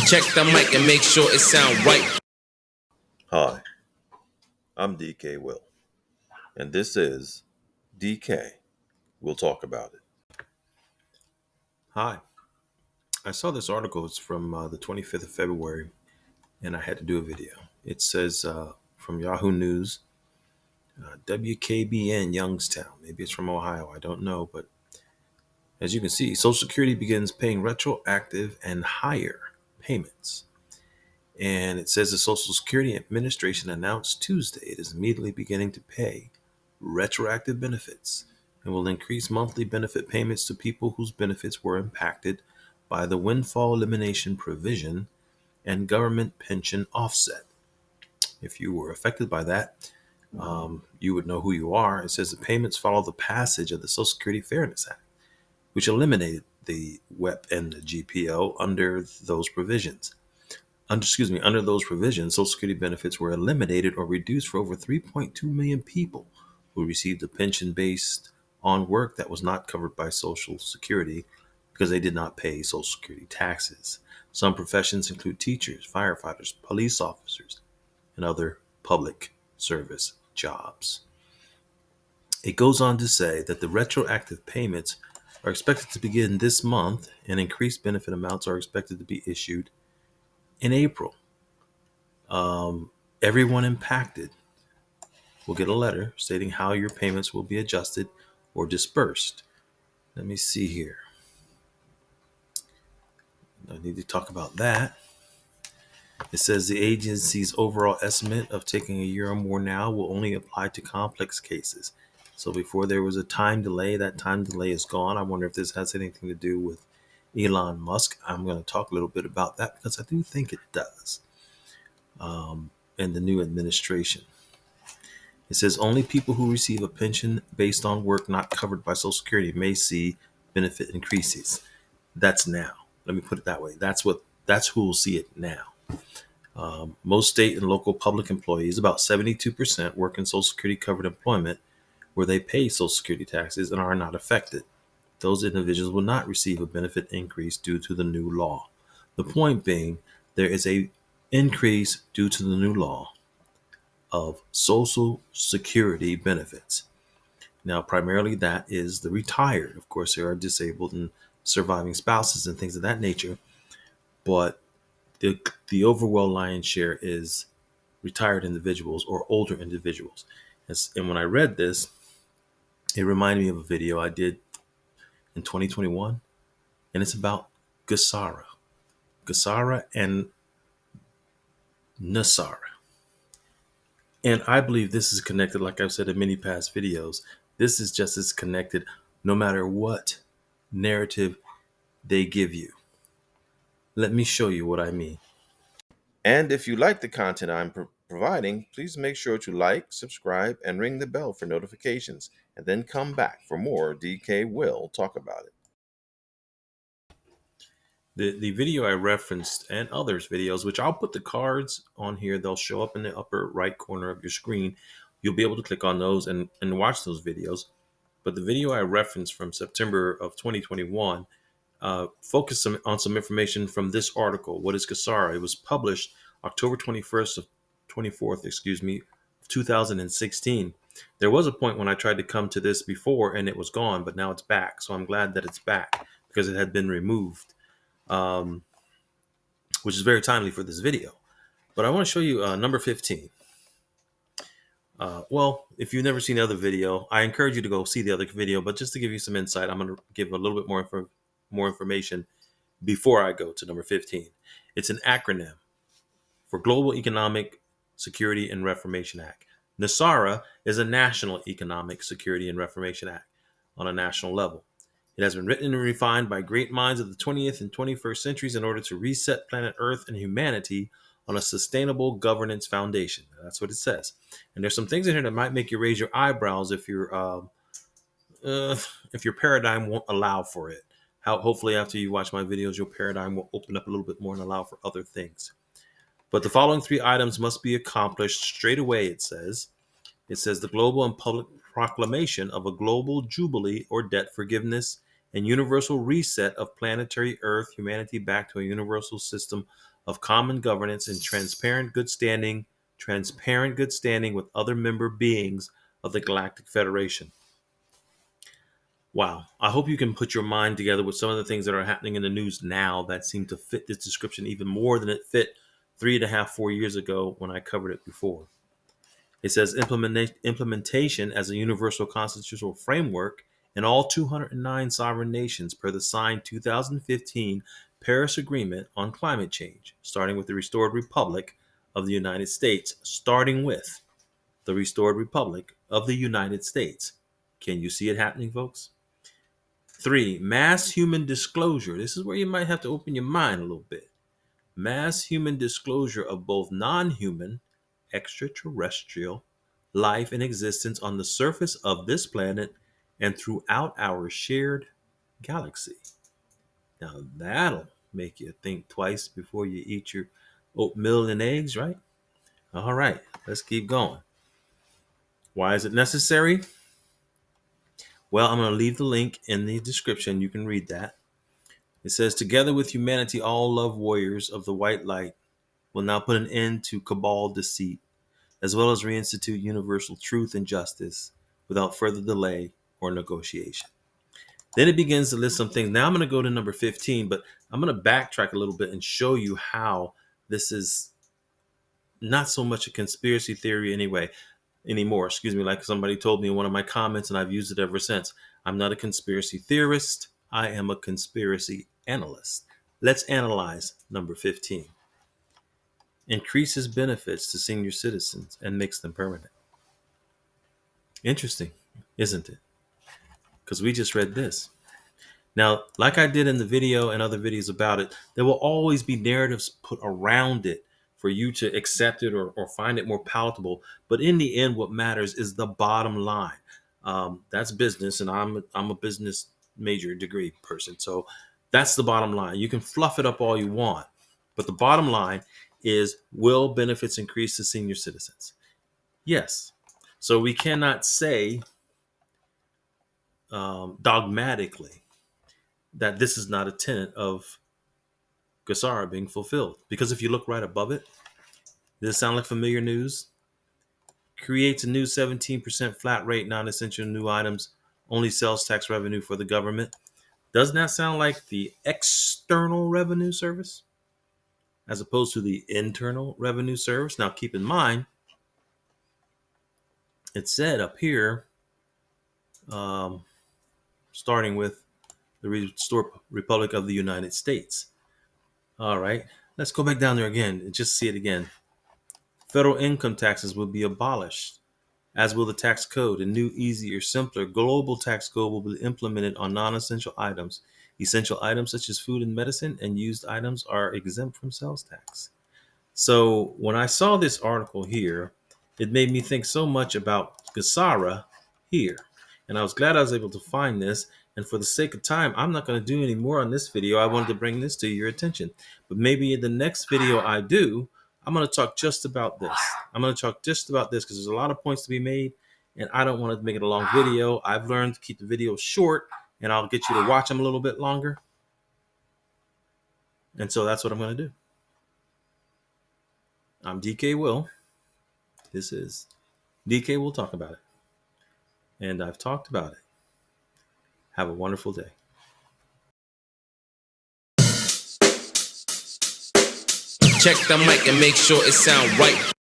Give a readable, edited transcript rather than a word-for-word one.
Check the mic and make sure it sound right. Hi, I'm DKWILL, and this is DK. We'll talk about it. Hi, I saw this article. It's from the 25th of February, and I had to do a video. It says from Yahoo News, WKBN Youngstown. Maybe it's from Ohio. I don't know. But as you can see, Social Security begins paying retroactive and higher payments. And it says the Social Security Administration announced Tuesday it is immediately beginning to pay retroactive benefits and will increase monthly benefit payments to people whose benefits were impacted by the windfall elimination provision and government pension offset. If you were affected by that, you would know who you are. It says the payments follow the passage of the Social Security Fairness Act, which eliminated the WEP and the GPO under those provisions. Under those provisions, Social Security benefits were eliminated or reduced for over 3.2 million people who received a pension based on work that was not covered by Social Security because they did not pay Social Security taxes. Some professions include teachers, firefighters, police officers, and other public service jobs. It goes on to say that the retroactive payments are expected to begin this month, and increased benefit amounts are expected to be issued in April. Everyone impacted will get a letter stating how your payments will be adjusted or dispersed. Let me see here. I need to talk about that. It says the agency's overall estimate of taking a year or more now will only apply to complex cases. So before there was a time delay, that time delay is gone. I wonder if this has anything to do with Elon Musk. I'm going to talk a little bit about that because I do think it does. And the new administration. It says only people who receive a pension based on work not covered by Social Security may see benefit increases. That's now. Let me put it that way. That's who will see it now. Most state and local public employees, about 72%, work in Social Security covered employment where they pay Social Security taxes and are not affected. Those individuals will not receive a benefit increase due to the new law. The point being, there is a increase due to the new law of Social Security benefits. Now, primarily that is the retired. Of course, there are disabled and surviving spouses and things of that nature, but the overall lion's share is retired individuals or older individuals. And when I read this, it reminded me of a video I did in 2021, and it's about Gesara and Nesara. And I believe this is connected, like I've said in many past videos. This is just as connected no matter what narrative they give you. Let me show you what I mean. And if you like the content I'm providing, please make sure to like, subscribe, and ring the bell for notifications, and then come back for more DK Will Talk About It. The video I referenced and others videos, which I'll put the cards on here, they'll show up in the upper right corner of your screen. You'll be able to click on those and watch those videos. But the video I referenced from September of 2021 focused on some information from this article. What is Gesara? It was published October 24th, 2016. There was a point when I tried to come to this before and it was gone, but now it's back. So I'm glad that it's back because it had been removed, which is very timely for this video. But I want to show you number 15. Well, if you've never seen the other video, I encourage you to go see the other video. But just to give you some insight, I'm going to give a little bit more information before I go to number 15. It's an acronym for Global Economic Security and Reformation Act. Nesara is a National Economic Security and Reformation Act on a national level. It has been written and refined by great minds of the 20th and 21st centuries in order to reset planet Earth and humanity on a sustainable governance foundation. That's what it says. And there's some things in here that might make you raise your eyebrows if your paradigm won't allow for it. Hopefully after you watch my videos, your paradigm will open up a little bit more and allow for other things. But the following 3 items must be accomplished straight away, it says. It says the global and public proclamation of a global jubilee or debt forgiveness and universal reset of planetary Earth humanity back to a universal system of common governance and transparent good standing with other member beings of the Galactic Federation. Wow. I hope you can put your mind together with some of the things that are happening in the news now that seem to fit this description even more than it fit 3.5, 4 years ago when I covered it before. It says implementation as a universal constitutional framework in all 209 sovereign nations per the signed 2015 Paris Agreement on Climate Change, starting with the Restored Republic of the United States. Can you see it happening, folks? 3, mass human disclosure. This is where you might have to open your mind a little bit. Mass human disclosure of both non-human, extraterrestrial life in existence on the surface of this planet and throughout our shared galaxy. Now that'll make you think twice before you eat your oatmeal and eggs, right? All right, let's keep going. Why is it necessary? Well, I'm going to leave the link in the description. You can read that. It says, together with humanity, all love warriors of the white light will now put an end to cabal deceit, as well as reinstitute universal truth and justice without further delay or negotiation. Then it begins to list some things. Now I'm going to go to number 15, but I'm going to backtrack a little bit and show you how this is not so much a conspiracy theory anymore. Like somebody told me in one of my comments, and I've used it ever since. I'm not a conspiracy theorist. I am a conspiracy analyst. Let's analyze number 15. Increases benefits to senior citizens and makes them permanent. Interesting, isn't it? Because we just read this. Now, like I did in the video and other videos about it, there will always be narratives put around it for you to accept it or find it more palatable. But in the end, what matters is the bottom line. That's business, and I'm a business major degree person. So that's the bottom line. You can fluff it up all you want, but the bottom line is, will benefits increase to senior citizens? Yes. So we cannot say dogmatically that this is not a tenet of Gesara being fulfilled. Because if you look right above it, does it sound like familiar news? Creates a new 17% flat rate, non-essential new items, only sales tax revenue for the government. Doesn't that sound like the external revenue service as opposed to the internal revenue service? Now, keep in mind, it said up here, starting with the Restored Republic of the United States. All right, let's go back down there again and just see it again. Federal income taxes will be abolished, as will the tax code. A new, easier, simpler global tax code will be implemented on non-essential items. Essential items such as food and medicine and used items are exempt from sales tax. So when I saw this article here, it made me think so much about Gesara here. And I was glad I was able to find this. And for the sake of time, I'm not going to do any more on this video. I wanted to bring this to your attention. But maybe in the next video I do, I'm going to talk just about this. Because there's a lot of points to be made. And I don't want to make it a long video. I've learned to keep the videos short. And I'll get you to watch them a little bit longer. And so that's what I'm going to do. I'm DKWILL. This is DKWILL Talk About It. And I've talked about it. Have a wonderful day. Check the mic and make sure it sound right.